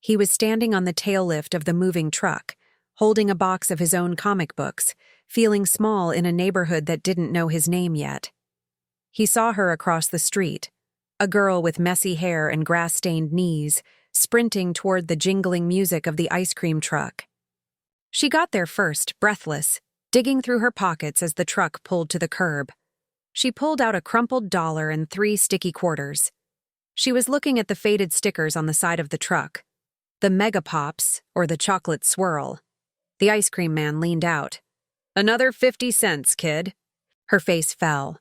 He was standing on the tail lift of the moving truck, holding a box of his own comic books, feeling small in a neighborhood that didn't know his name yet. He saw her across the street, a girl with messy hair and grass-stained knees, sprinting toward the jingling music of the ice cream truck. She got there first, breathless, digging through her pockets as the truck pulled to the curb. She pulled out a crumpled dollar and 3 sticky quarters. She was looking at the faded stickers on the side of the truck. The Mega Pops, or the chocolate swirl. The ice cream man leaned out. "Another 50 cents, kid." Her face fell.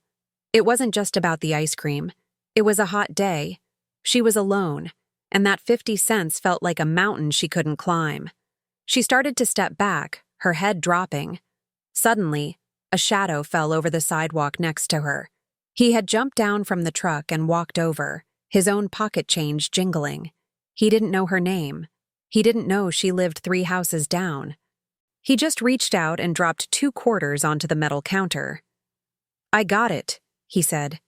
It wasn't just about the ice cream. It was a hot day. She was alone, and that 50 cents felt like a mountain she couldn't climb. She started to step back, her head dropping. Suddenly, a shadow fell over the sidewalk next to her. He had jumped down from the truck and walked over, his own pocket change jingling. He didn't know her name. He didn't know she lived 3 houses down. He just reached out and dropped 2 quarters onto the metal counter. "I got it," he said.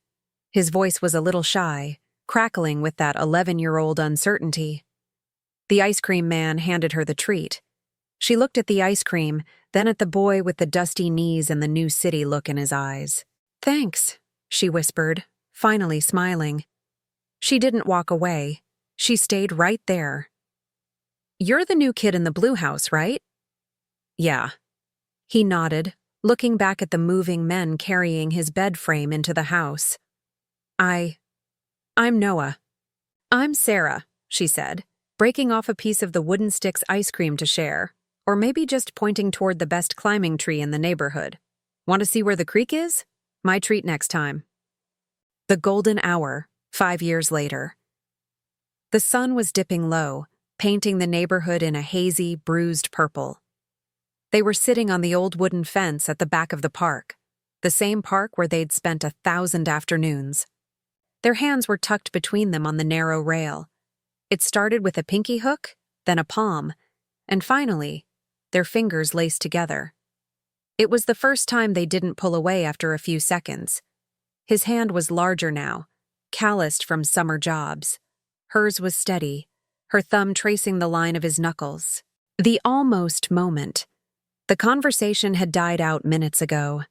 His voice was a little shy, crackling with that 11-year-old uncertainty. The ice cream man handed her the treat. She looked at the ice cream, then at the boy with the dusty knees and the new city look in his eyes. "Thanks," she whispered, finally smiling. She didn't walk away. She stayed right there. "You're the new kid in the blue house, right?" "Yeah." He nodded, looking back at the moving men carrying his bed frame into the house. I'm Noah." "I'm Sarah," she said, breaking off a piece of the wooden sticks ice cream to share, or maybe just pointing toward the best climbing tree in the neighborhood. "Want to see where the creek is? My treat next time." The golden hour, 5 years later. The sun was dipping low, painting the neighborhood in a hazy, bruised purple. They were sitting on the old wooden fence at the back of the park, the same park where they'd spent 1,000 afternoons. Their hands were tucked between them on the narrow rail. It started with a pinky hook, then a palm, and finally, their fingers laced together. It was the first time they didn't pull away after a few seconds. His hand was larger now, calloused from summer jobs. Hers was steady, her thumb tracing the line of his knuckles. The almost moment. The conversation had died out minutes ago.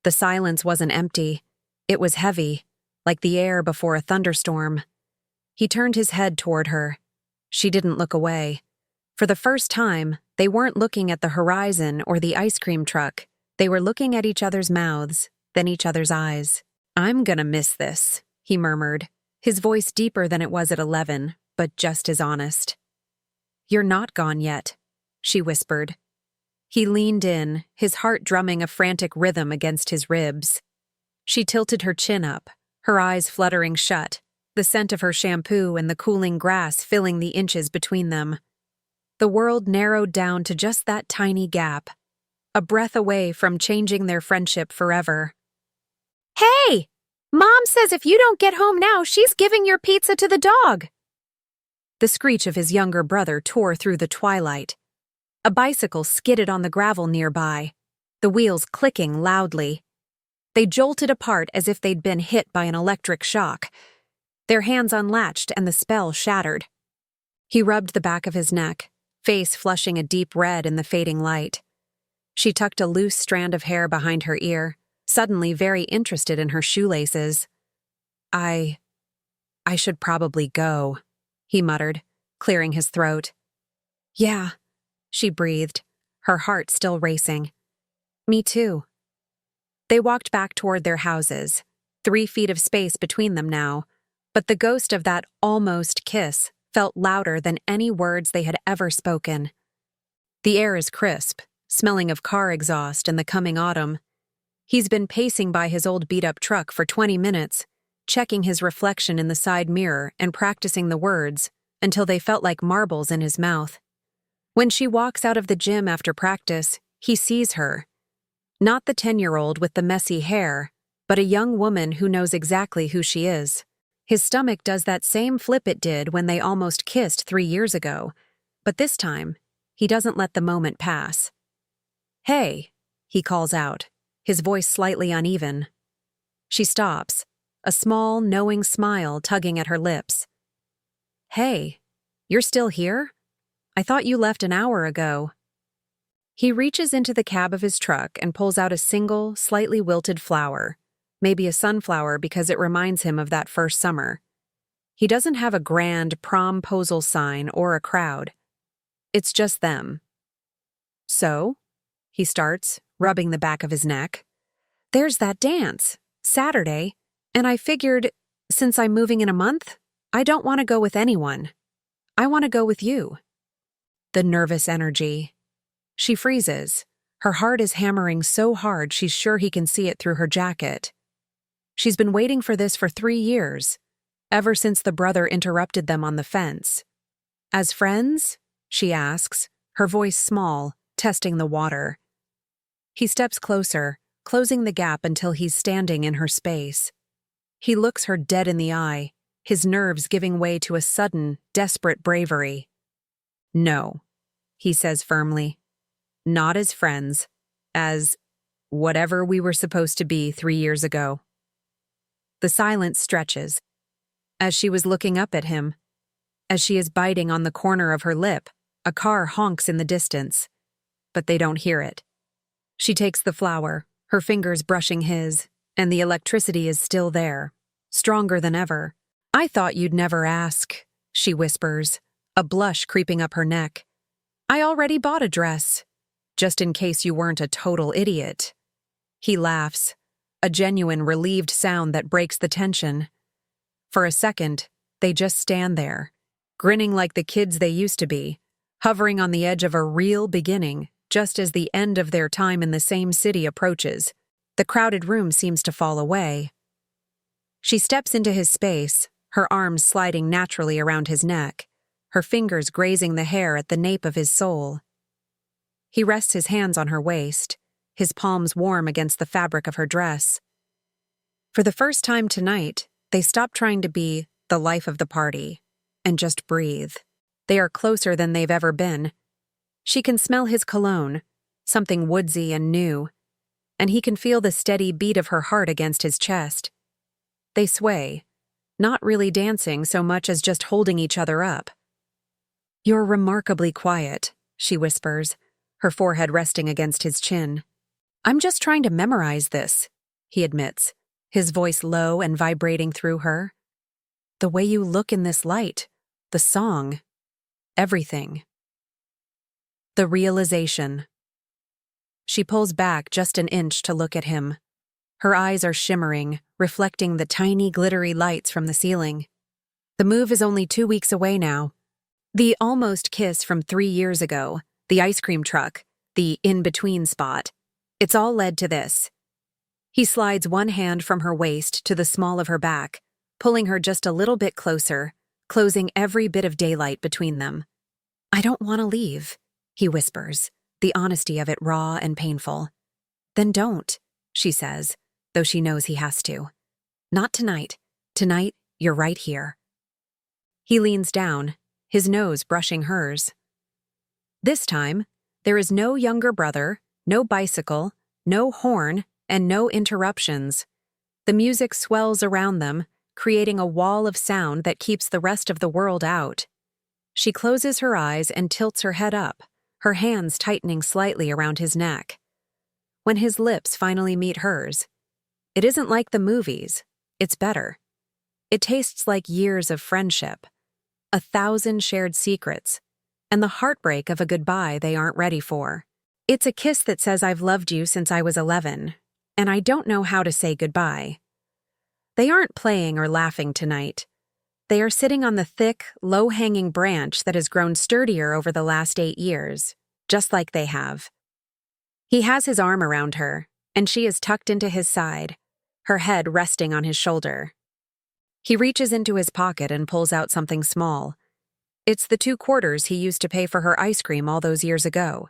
The silence wasn't empty. It was heavy, like the air before a thunderstorm. He turned his head toward her. She didn't look away. For the first time, they weren't looking at the horizon or the ice cream truck. They were looking at each other's mouths, then each other's eyes. "I'm gonna miss this," he murmured, his voice deeper than it was at 11, but just as honest. "You're not gone yet," she whispered. He leaned in, his heart drumming a frantic rhythm against his ribs. She tilted her chin up, her eyes fluttering shut, the scent of her shampoo and the cooling grass filling the inches between them. The world narrowed down to just that tiny gap, a breath away from changing their friendship forever. "Hey! Mom says if you don't get home now, she's giving your pizza to the dog." The screech of his younger brother tore through the twilight. A bicycle skidded on the gravel nearby, the wheels clicking loudly. They jolted apart as if they'd been hit by an electric shock. Their hands unlatched and the spell shattered. He rubbed the back of his neck, face flushing a deep red in the fading light. She tucked a loose strand of hair behind her ear, suddenly very interested in her shoelaces. I should probably go," he muttered, clearing his throat. "Yeah," she breathed, her heart still racing. "Me too." They walked back toward their houses, 3 feet of space between them now, but the ghost of that almost kiss felt louder than any words they had ever spoken. The air is crisp, smelling of car exhaust and the coming autumn. He's been pacing by his old beat-up truck for 20 minutes, checking his reflection in the side mirror and practicing the words until they felt like marbles in his mouth. When she walks out of the gym after practice, he sees her. Not the 10-year-old with the messy hair, but a young woman who knows exactly who she is. His stomach does that same flip it did when they almost kissed 3 years ago, but this time, he doesn't let the moment pass. "Hey," he calls out, his voice slightly uneven. She stops, a small, knowing smile tugging at her lips. "Hey, you're still here?" I thought you left an hour ago." He reaches into the cab of his truck and pulls out a single, slightly wilted flower, maybe a sunflower because it reminds him of that first summer. He doesn't have a grand promposal sign or a crowd. It's just them. "So?" he starts, rubbing the back of his neck. "There's that dance, Saturday, and I figured, since I'm moving in a month, I don't want to go with anyone. I want to go with you." The nervous energy. She freezes. Her heart is hammering so hard she's sure he can see it through her jacket. She's been waiting for this for 3 years, ever since the brother interrupted them on the fence. "As friends?" she asks, her voice small, testing the water. He steps closer, closing the gap until he's standing in her space. He looks her dead in the eye, his nerves giving way to a sudden, desperate bravery. "No," he says firmly. "Not as friends, as whatever we were supposed to be 3 years ago." The silence stretches. As she was looking up at him, as she is biting on the corner of her lip, a car honks in the distance, but they don't hear it. She takes the flower, her fingers brushing his, and the electricity is still there, stronger than ever. "I thought you'd never ask," she whispers, a blush creeping up her neck. "I already bought a dress, just in case you weren't a total idiot." He laughs, a genuine relieved sound that breaks the tension. For a second, they just stand there, grinning like the kids they used to be, hovering on the edge of a real beginning, just as the end of their time in the same city approaches. The crowded room seems to fall away. She steps into his space, her arms sliding naturally around his neck, her fingers grazing the hair at the nape of his sole. He rests his hands on her waist, his palms warm against the fabric of her dress. For the first time tonight, they stop trying to be the life of the party and just breathe. They are closer than they've ever been. She can smell his cologne, something woodsy and new, and he can feel the steady beat of her heart against his chest. They sway, not really dancing so much as just holding each other up. "You're remarkably quiet," she whispers, her forehead resting against his chin. "I'm just trying to memorize this," he admits, his voice low and vibrating through her. "The way you look in this light, the song, everything." The realization. She pulls back just an inch to look at him. Her eyes are shimmering, reflecting the tiny glittery lights from the ceiling. The move is only 2 weeks away now. The almost kiss from 3 years ago, the ice cream truck, the in-between spot. It's all led to this. He slides one hand from her waist to the small of her back, pulling her just a little bit closer, closing every bit of daylight between them. "I don't want to leave," he whispers, the honesty of it raw and painful. "Then don't," she says, though she knows he has to. "Not tonight. Tonight, you're right here." He leans down, his nose brushing hers. This time, there is no younger brother, no bicycle, no horn, and no interruptions. The music swells around them, creating a wall of sound that keeps the rest of the world out. She closes her eyes and tilts her head up, her hands tightening slightly around his neck. When his lips finally meet hers, it isn't like the movies, it's better. It tastes like years of friendship, 1,000 shared secrets, and the heartbreak of a goodbye they aren't ready for. It's a kiss that says I've loved you since I was 11, and I don't know how to say goodbye. They aren't playing or laughing tonight. They are sitting on the thick, low-hanging branch that has grown sturdier over the last 8 years, just like they have. He has his arm around her, and she is tucked into his side, her head resting on his shoulder. He reaches into his pocket and pulls out something small. It's the 2 quarters he used to pay for her ice cream all those years ago.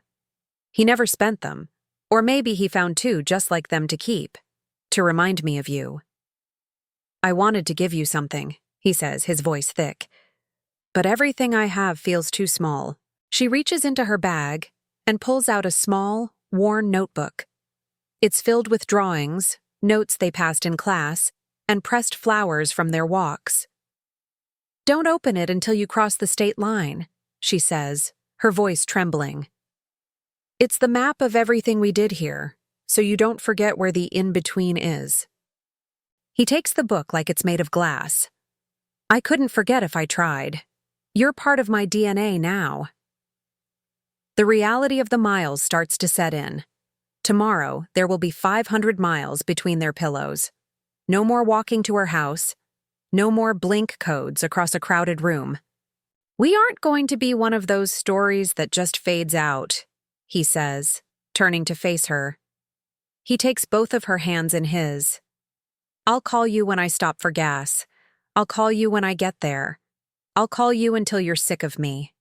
He never spent them, or maybe he found 2 just like them to keep, to remind me of you. "I wanted to give you something," he says, his voice thick. "But everything I have feels too small." She reaches into her bag and pulls out a small, worn notebook. It's filled with drawings, notes they passed in class, and pressed flowers from their walks. "Don't open it until you cross the state line," she says, her voice trembling. It's the map of everything we did here, so you don't forget where the in-between is. He takes the book like it's made of glass. I couldn't forget if I tried. You're part of my DNA now. The reality of the miles starts to set in. Tomorrow, there will be 500 miles between their pillows. No more walking to her house. No more blink codes across a crowded room. We aren't going to be one of those stories that just fades out, he says, turning to face her. He takes both of her hands in his. I'll call you when I stop for gas. I'll call you when I get there. I'll call you until you're sick of me.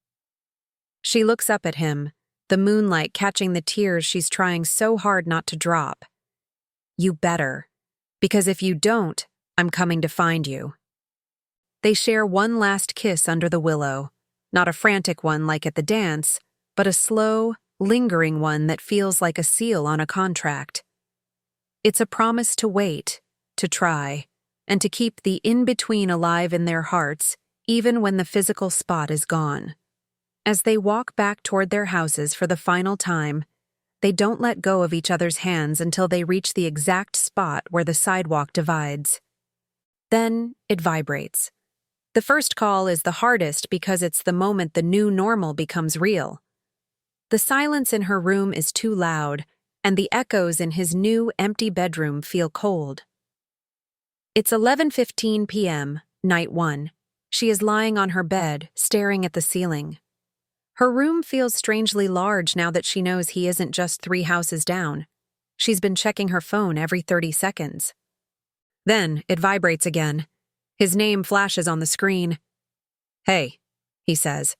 She looks up at him, the moonlight catching the tears she's trying so hard not to drop. You better, because if you don't, I'm coming to find you. They share one last kiss under the willow, not a frantic one like at the dance, but a slow, lingering one that feels like a seal on a contract. It's a promise to wait, to try, and to keep the in-between alive in their hearts, even when the physical spot is gone. As they walk back toward their houses for the final time, they don't let go of each other's hands until they reach the exact spot where the sidewalk divides. Then it vibrates. The first call is the hardest because it's the moment the new normal becomes real. The silence in her room is too loud, and the echoes in his new, empty bedroom feel cold. It's 11:15 p.m., night 1. She is lying on her bed, staring at the ceiling. Her room feels strangely large now that she knows he isn't just 3 houses down. She's been checking her phone every 30 seconds. Then it vibrates again. His name flashes on the screen. Hey, he says.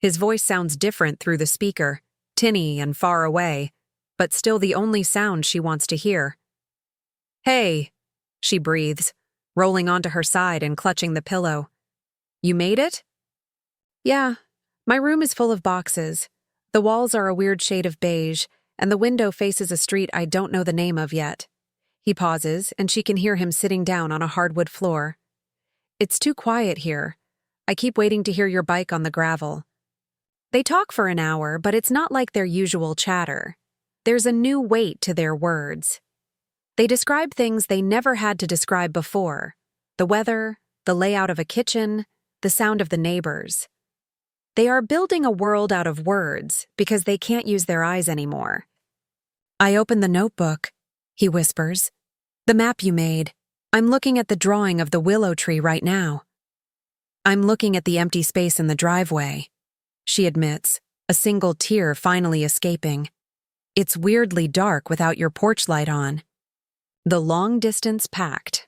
His voice sounds different through the speaker, tinny and far away, but still the only sound she wants to hear. Hey, she breathes, rolling onto her side and clutching the pillow. You made it? Yeah, my room is full of boxes. The walls are a weird shade of beige, and the window faces a street I don't know the name of yet. He pauses, and she can hear him sitting down on a hardwood floor. It's too quiet here. I keep waiting to hear your bike on the gravel. They talk for an hour, but it's not like their usual chatter. There's a new weight to their words. They describe things they never had to describe before. The weather, the layout of a kitchen, the sound of the neighbors. They are building a world out of words because they can't use their eyes anymore. I open the notebook, he whispers. The map you made. I'm looking at the drawing of the willow tree right now. I'm looking at the empty space in the driveway, she admits, a single tear finally escaping. It's weirdly dark without your porch light on. The long distance pact.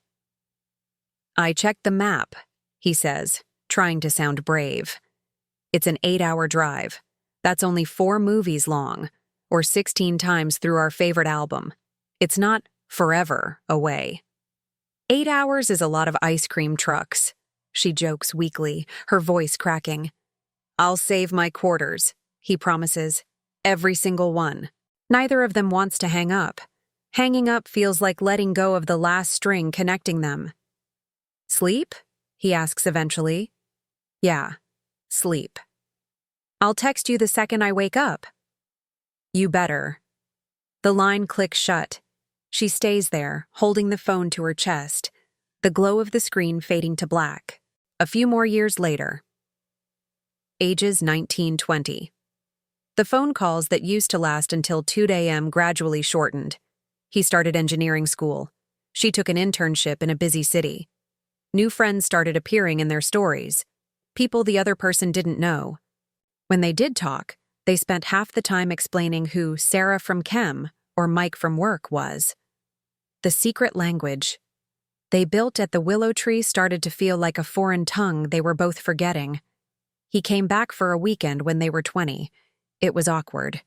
I checked the map, he says, trying to sound brave. It's an 8-hour drive. That's only 4 movies long, or 16 times through our favorite album. It's not forever away. 8 hours is a lot of ice cream trucks, she jokes weakly, her voice cracking. I'll save my quarters, he promises. Every single one. Neither of them wants to hang up. Hanging up feels like letting go of the last string connecting them. Sleep? He asks eventually. Yeah, sleep. I'll text you the second I wake up. You better. The line clicks shut. She stays there, holding the phone to her chest, the glow of the screen fading to black. A few more years later. Ages 19-20. The phone calls that used to last until 2 a.m. gradually shortened. He started engineering school. She took an internship in a busy city. New friends started appearing in their stories, people the other person didn't know. When they did talk, they spent half the time explaining who Sarah from Chem or Mike from work was. The secret language they built at the willow tree started to feel like a foreign tongue they were both forgetting. He came back for a weekend when they were 20. It was awkward.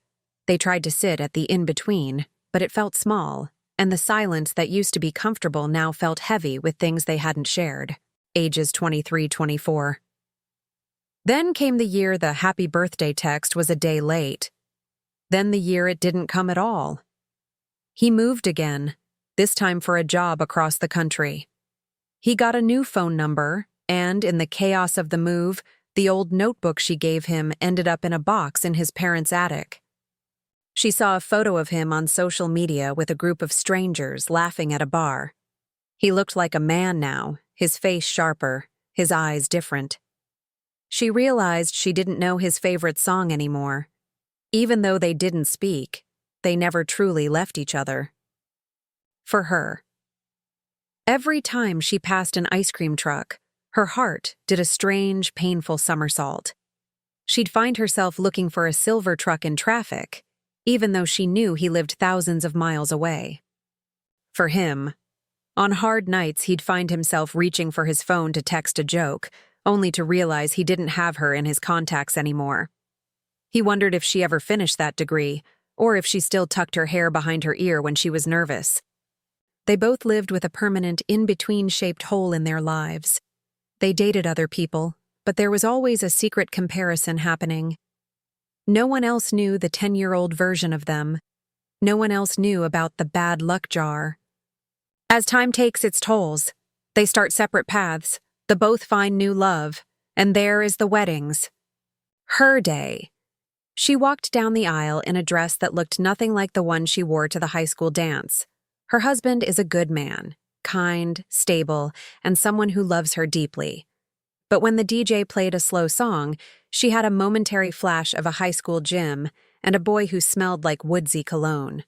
They tried to sit at the in-between, but it felt small, and the silence that used to be comfortable now felt heavy with things they hadn't shared. Ages 23-24. Then came the year the happy birthday text was a day late. Then the year it didn't come at all. He moved again, this time for a job across the country. He got a new phone number, and in the chaos of the move, The old notebook she gave him ended up in a box in his parents' attic. She saw a photo of him on social media with a group of strangers laughing at a bar. He looked like a man now, his face sharper, his eyes different. She realized she didn't know his favorite song anymore. Even though they didn't speak, they never truly left each other. For her. Every time she passed an ice cream truck, her heart did a strange, painful somersault. She'd find herself looking for a silver truck in traffic, even though she knew he lived thousands of miles away. For him, on hard nights he'd find himself reaching for his phone to text a joke, only to realize he didn't have her in his contacts anymore. He wondered if she ever finished that degree, or if she still tucked her hair behind her ear when she was nervous. They both lived with a permanent in-between-shaped hole in their lives. They dated other people, but there was always a secret comparison happening. No one else knew the 10-year-old version of them. No one else knew about the bad luck jar. As time takes its tolls, they start separate paths, the both find new love, and there is the weddings. Her day. She walked down the aisle in a dress that looked nothing like the one she wore to the high school dance. Her husband is a good man, kind, stable, and someone who loves her deeply. But when the DJ played a slow song, she had a momentary flash of a high school gym and a boy who smelled like woodsy cologne.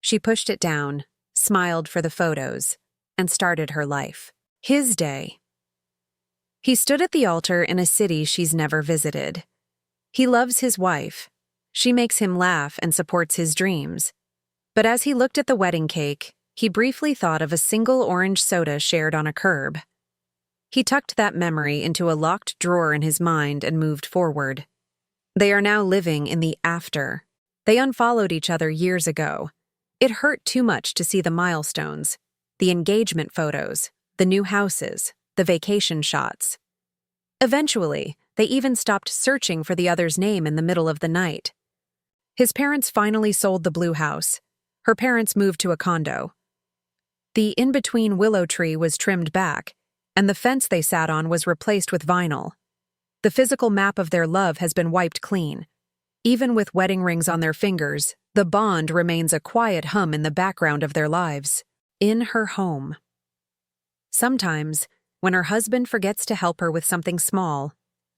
She pushed it down, smiled for the photos, and started her life. His day. He stood at the altar in a city she's never visited. He loves his wife. She makes him laugh and supports his dreams. But as he looked at the wedding cake, he briefly thought of a single orange soda shared on a curb. He tucked that memory into a locked drawer in his mind and moved forward. They are now living in the after. They unfollowed each other years ago. It hurt too much to see the milestones, the engagement photos, the new houses, the vacation shots. Eventually, they even stopped searching for the other's name in the middle of the night. His parents finally sold the blue house. Her parents moved to a condo. The in-between willow tree was trimmed back, and the fence they sat on was replaced with vinyl. The physical map of their love has been wiped clean. Even with wedding rings on their fingers, the bond remains a quiet hum in the background of their lives, in her home. Sometimes, when her husband forgets to help her with something small,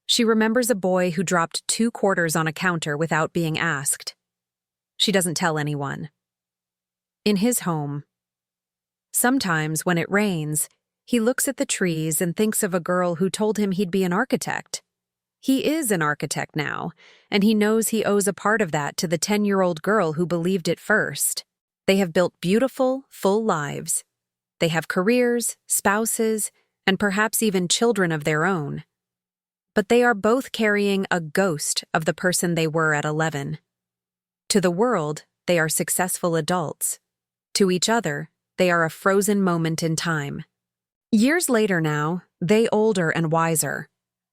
she remembers a boy who dropped 2 quarters on a counter without being asked. She doesn't tell anyone. In his home. Sometimes, when it rains, he looks at the trees and thinks of a girl who told him he'd be an architect. He is an architect now, and he knows he owes a part of that to the 10-year-old girl who believed it first. They have built beautiful, full lives. They have careers, spouses, and perhaps even children of their own. But they are both carrying a ghost of the person they were at 11. To the world, they are successful adults. To each other, they are a frozen moment in time. Years later now, they older and wiser.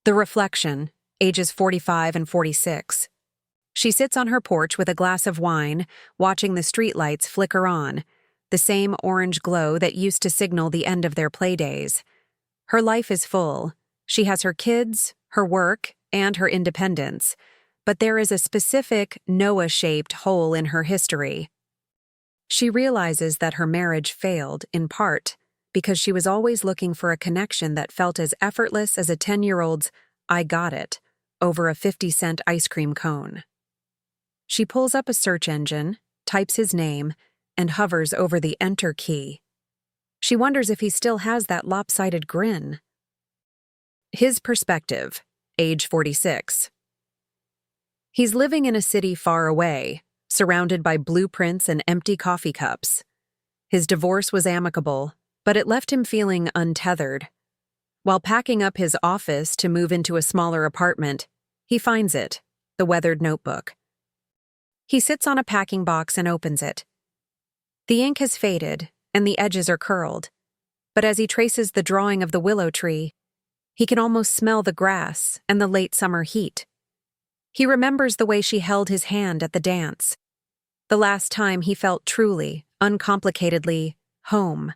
The reflection, ages 45 and 46. She sits on her porch with a glass of wine, watching the streetlights flicker on, the same orange glow that used to signal the end of their playdays. Her life is full. She has her kids, her work, and her independence, but there is a specific Noah-shaped hole in her history. She realizes that her marriage failed, in part, because she was always looking for a connection that felt as effortless as a 10-year-old's "I got it" over a 50-cent ice cream cone. She pulls up a search engine, types his name, and hovers over the Enter key. She wonders if he still has that lopsided grin. His perspective, age 46. He's living in a city far away, surrounded by blueprints and empty coffee cups. His divorce was amicable, but it left him feeling untethered. While packing up his office to move into a smaller apartment, he finds it, the weathered notebook. He sits on a packing box and opens it. The ink has faded, and the edges are curled, but as he traces the drawing of the willow tree, he can almost smell the grass and the late summer heat. He remembers the way she held his hand at the dance, the last time he felt truly, uncomplicatedly, home.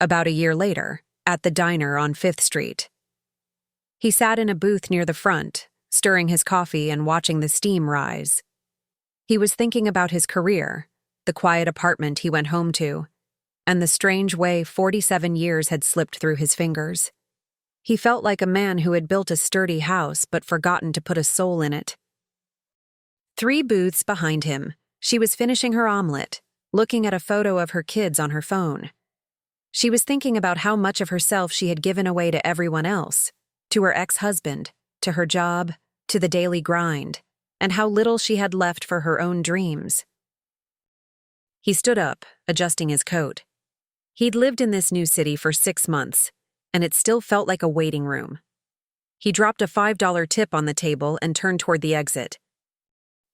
About a year later, at the diner on 5th Street. He sat in a booth near the front, stirring his coffee and watching the steam rise. He was thinking about his career, the quiet apartment he went home to, and the strange way 47 years had slipped through his fingers. He felt like a man who had built a sturdy house but forgotten to put a soul in it. 3 booths behind him, she was finishing her omelet, looking at a photo of her kids on her phone. She was thinking about how much of herself she had given away to everyone else, to her ex-husband, to her job, to the daily grind, and how little she had left for her own dreams. He stood up, adjusting his coat. He'd lived in this new city for 6 months, and it still felt like a waiting room. He dropped a $5 tip on the table and turned toward the exit.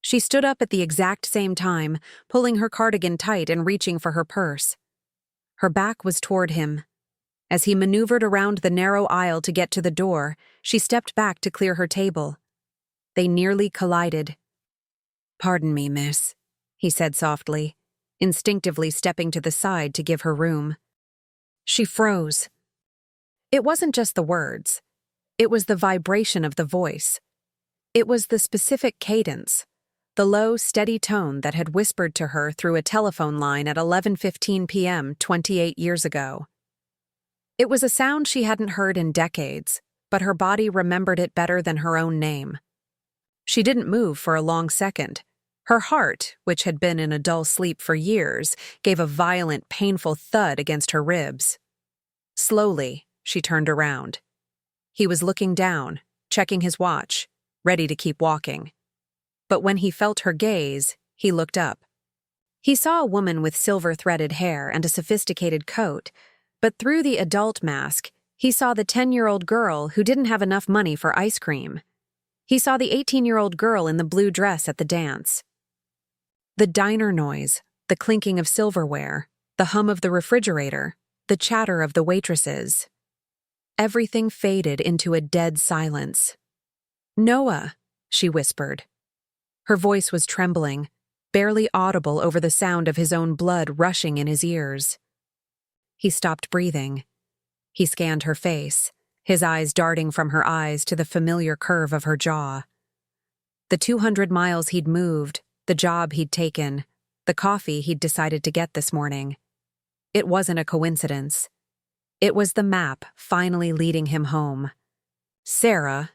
She stood up at the exact same time, pulling her cardigan tight and reaching for her purse. Her back was toward him. As he maneuvered around the narrow aisle to get to the door, she stepped back to clear her table. They nearly collided. "Pardon me, miss," he said softly, instinctively stepping to the side to give her room. She froze. It wasn't just the words. It was the vibration of the voice. It was the specific cadence, the low, steady tone that had whispered to her through a telephone line at 11:15 p.m. 28 years ago. It was a sound she hadn't heard in decades, but her body remembered it better than her own name. She didn't move for a long second. Her heart, which had been in a dull sleep for years, gave a violent, painful thud against her ribs. Slowly, she turned around. He was looking down, checking his watch, ready to keep walking. But when he felt her gaze, he looked up. He saw a woman with silver-threaded hair and a sophisticated coat, but through the adult mask, he saw the 10-year-old girl who didn't have enough money for ice cream. He saw the 18-year-old girl in the blue dress at the dance. The diner noise, the clinking of silverware, the hum of the refrigerator, the chatter of the waitresses. Everything faded into a dead silence. "Noah," she whispered. Her voice was trembling, barely audible over the sound of his own blood rushing in his ears. He stopped breathing. He scanned her face, his eyes darting from her eyes to the familiar curve of her jaw. The 200 miles he'd moved, the job he'd taken, the coffee he'd decided to get this morning. It wasn't a coincidence. It was the map finally leading him home. Sarah.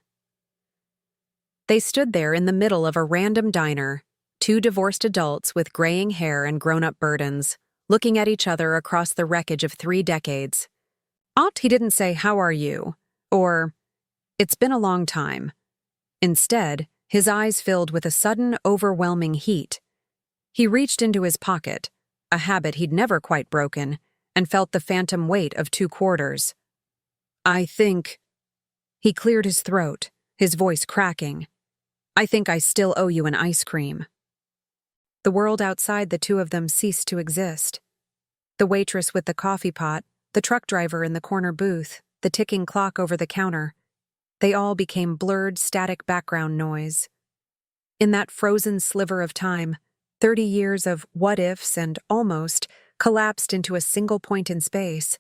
They stood there in the middle of a random diner, 2 divorced adults with graying hair and grown-up burdens, looking at each other across the wreckage of 3 decades. He didn't say, "How are you?" or, "It's been a long time." Instead, his eyes filled with a sudden, overwhelming heat. He reached into his pocket, a habit he'd never quite broken, and felt the phantom weight of 2 quarters. "I think—" He cleared his throat, his voice cracking. "I think I still owe you an ice cream." The world outside the 2 of them ceased to exist. The waitress with the coffee pot, the truck driver in the corner booth, the ticking clock over the counter. They all became blurred, static background noise. In that frozen sliver of time, 30 years of what-ifs and almost collapsed into a single point in space.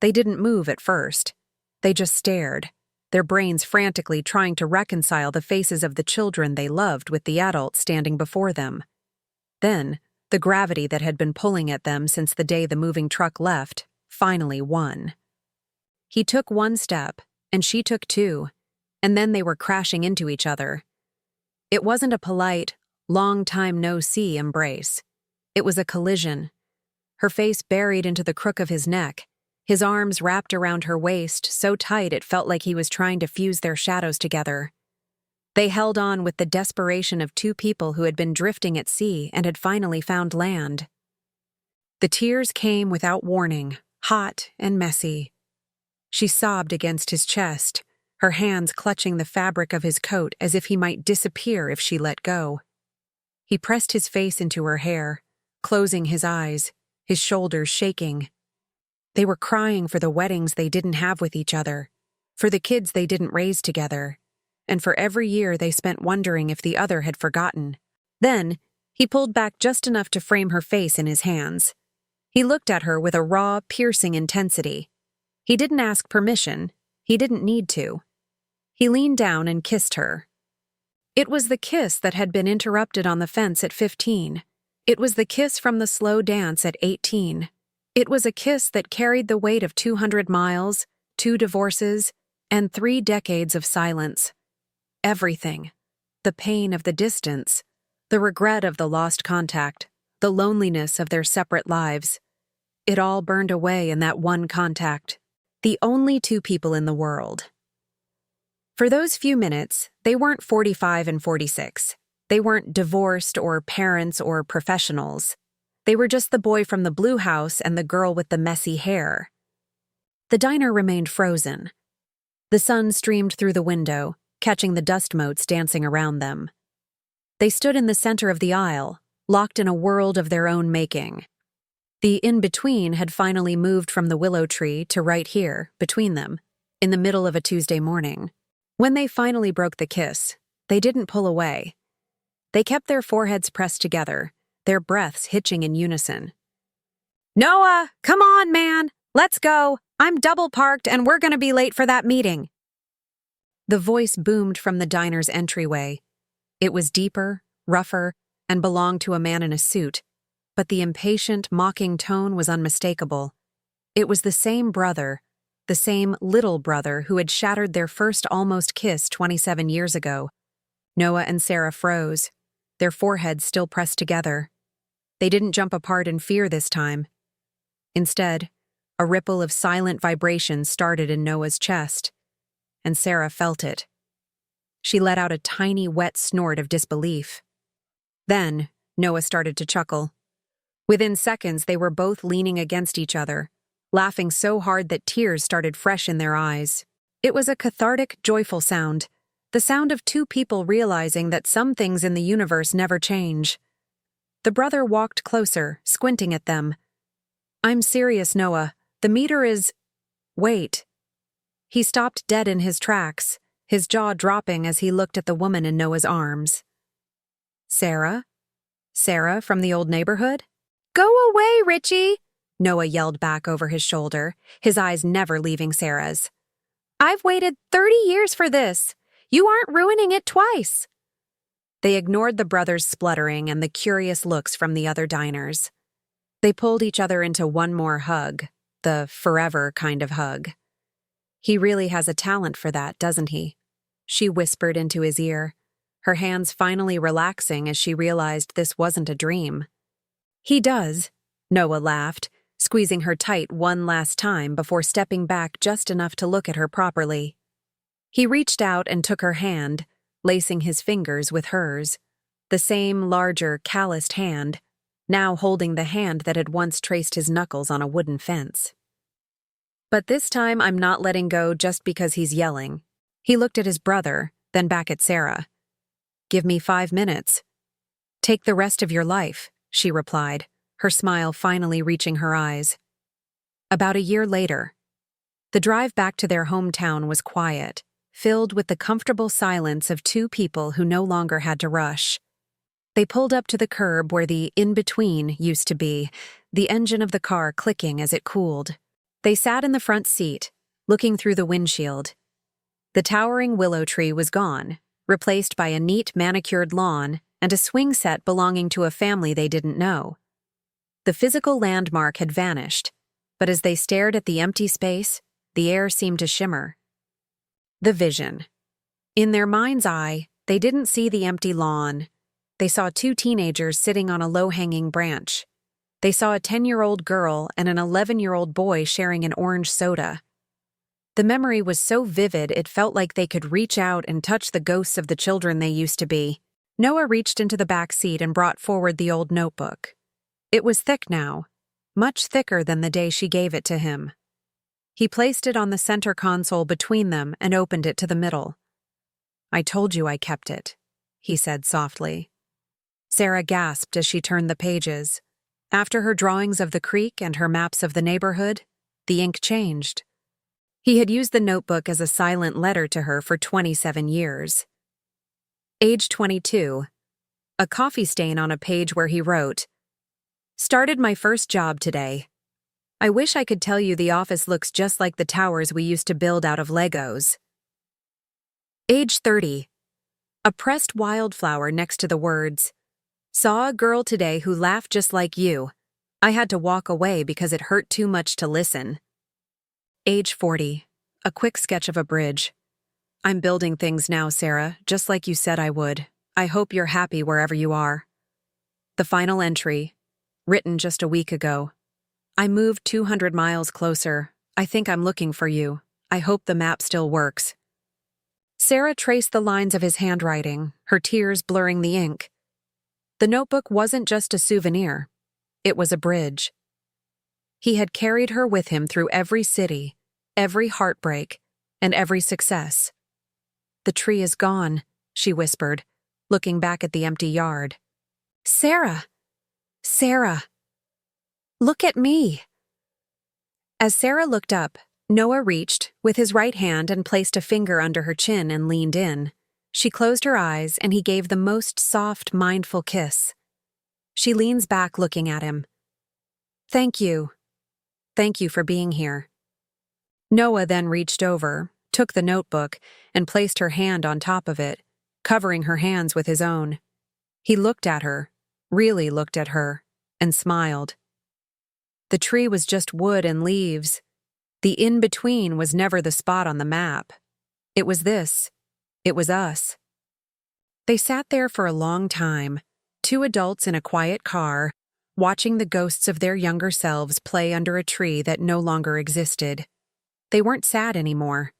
They didn't move at first. They just stared, their brains frantically trying to reconcile the faces of the children they loved with the adults standing before them. Then, the gravity that had been pulling at them since the day the moving truck left finally won. He took 1 step, and she took 2, and then they were crashing into each other. It wasn't a polite, long-time no-see embrace. It was a collision. Her face buried into the crook of his neck, his arms wrapped around her waist so tight it felt like he was trying to fuse their shadows together. They held on with the desperation of 2 people who had been drifting at sea and had finally found land. The tears came without warning, hot and messy. She sobbed against his chest, her hands clutching the fabric of his coat as if he might disappear if she let go. He pressed his face into her hair, closing his eyes, his shoulders shaking. They were crying for the weddings they didn't have with each other, for the kids they didn't raise together, and for every year they spent wondering if the other had forgotten. Then, he pulled back just enough to frame her face in his hands. He looked at her with a raw, piercing intensity. He didn't ask permission. He didn't need to. He leaned down and kissed her. It was the kiss that had been interrupted on the fence at 15. It was the kiss from the slow dance at 18. It was a kiss that carried the weight of 200 miles, 2 divorces, and 3 decades of silence. Everything. The pain of the distance, the regret of the lost contact, the loneliness of their separate lives. It all burned away in that one contact. The only 2 people in the world. For those few minutes, they weren't 45 and 46. They weren't divorced or parents or professionals. They were just the boy from the blue house and the girl with the messy hair. The diner remained frozen. The sun streamed through the window, catching the dust motes dancing around them. They stood in the center of the aisle, locked in a world of their own making. The in-between had finally moved from the willow tree to right here, between them, in the middle of a Tuesday morning. When they finally broke the kiss, they didn't pull away. They kept their foreheads pressed together, their breaths hitching in unison. "Noah, come on, man! Let's go! I'm double parked and we're gonna be late for that meeting." The voice boomed from the diner's entryway. It was deeper, rougher, and belonged to a man in a suit, but the impatient, mocking tone was unmistakable. It was the same brother, the same little brother who had shattered their first almost kiss 27 years ago. Noah and Sarah froze, their foreheads still pressed together. They didn't jump apart in fear this time. Instead, a ripple of silent vibration started in Noah's chest, and Sarah felt it. She let out a tiny, wet snort of disbelief. Then, Noah started to chuckle. Within seconds, they were both leaning against each other, laughing so hard that tears started fresh in their eyes. It was a cathartic, joyful sound, the sound of 2 people realizing that some things in the universe never change. The brother walked closer, squinting at them. "I'm serious, Noah. The meter is—" "Wait." He stopped dead in his tracks, his jaw dropping as he looked at the woman in Noah's arms. "Sarah? Sarah from the old neighborhood?" "Go away, Richie!" Noah yelled back over his shoulder, his eyes never leaving Sarah's. "I've waited 30 years for this. You aren't ruining it twice." They ignored the brother's spluttering and the curious looks from the other diners. They pulled each other into one more hug, the forever kind of hug. "He really has a talent for that, doesn't he?" She whispered into his ear, her hands finally relaxing as she realized this wasn't a dream. "He does," Noah laughed, squeezing her tight one last time before stepping back just enough to look at her properly. He reached out and took her hand, lacing his fingers with hers, the same larger, calloused hand, now holding the hand that had once traced his knuckles on a wooden fence. "But this time I'm not letting go just because he's yelling." He looked at his brother, then back at Sarah. "Give me 5 minutes. Take the rest of your life," she replied, her smile finally reaching her eyes. About a year later, the drive back to their hometown was quiet, filled with the comfortable silence of 2 people who no longer had to rush. They pulled up to the curb where the in-between used to be, the engine of the car clicking as it cooled. They sat in the front seat, looking through the windshield. The towering willow tree was gone, replaced by a neat manicured lawn and a swing set belonging to a family they didn't know. The physical landmark had vanished, but as they stared at the empty space, the air seemed to shimmer. The vision. In their mind's eye, they didn't see the empty lawn. They saw 2 teenagers sitting on a low-hanging branch. They saw a 10-year-old girl and an 11-year-old boy sharing an orange soda. The memory was so vivid it felt like they could reach out and touch the ghosts of the children they used to be. Noah reached into the back seat and brought forward the old notebook. It was thick now, much thicker than the day she gave it to him. He placed it on the center console between them and opened it to the middle. "I told you I kept it," he said softly. Sarah gasped as she turned the pages. After her drawings of the creek and her maps of the neighborhood, the ink changed. He had used the notebook as a silent letter to her for 27 years. Age 22. A coffee stain on a page where he wrote, "Started my first job today. I wish I could tell you the office looks just like the towers we used to build out of Legos." Age 30. A pressed wildflower next to the words, "Saw a girl today who laughed just like you. I had to walk away because it hurt too much to listen." Age 40. A quick sketch of a bridge. "I'm building things now, Sarah, just like you said I would. I hope you're happy wherever you are." The final entry, written just a week ago. "I moved 200 miles closer. I think I'm looking for you. I hope the map still works." Sarah traced the lines of his handwriting, her tears blurring the ink. The notebook wasn't just a souvenir. It was a bridge. He had carried her with him through every city, every heartbreak, and every success. "The tree is gone," she whispered, looking back at the empty yard. "Sarah! Sarah! Look at me!" As Sarah looked up, Noah reached with his right hand and placed a finger under her chin and leaned in. She closed her eyes and he gave the most soft, mindful kiss. She leans back looking at him. "Thank you. Thank you for being here." Noah then reached over, took the notebook, and placed her hand on top of it, covering her hands with his own. He looked at her, really looked at her, and smiled. The tree was just wood and leaves. The in-between was never the spot on the map. It was this. It was us. They sat there for a long time, two adults in a quiet car, watching the ghosts of their younger selves play under a tree that no longer existed. They weren't sad anymore.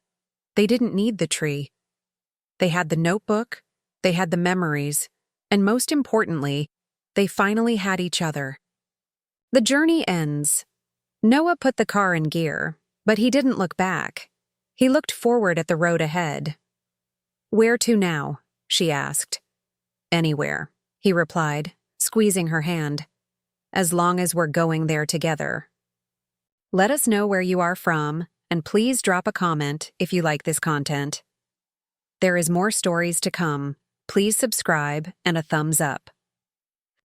They didn't need the tree. They had the notebook, they had the memories, and most importantly, they finally had each other. The journey ends. Noah put the car in gear, but he didn't look back. He looked forward at the road ahead. "Where to now?" she asked. "Anywhere," he replied, squeezing her hand. "As long as we're going there together." Let us know where you are from, and please drop a comment if you like this content. There is more stories to come. Please subscribe and a thumbs up.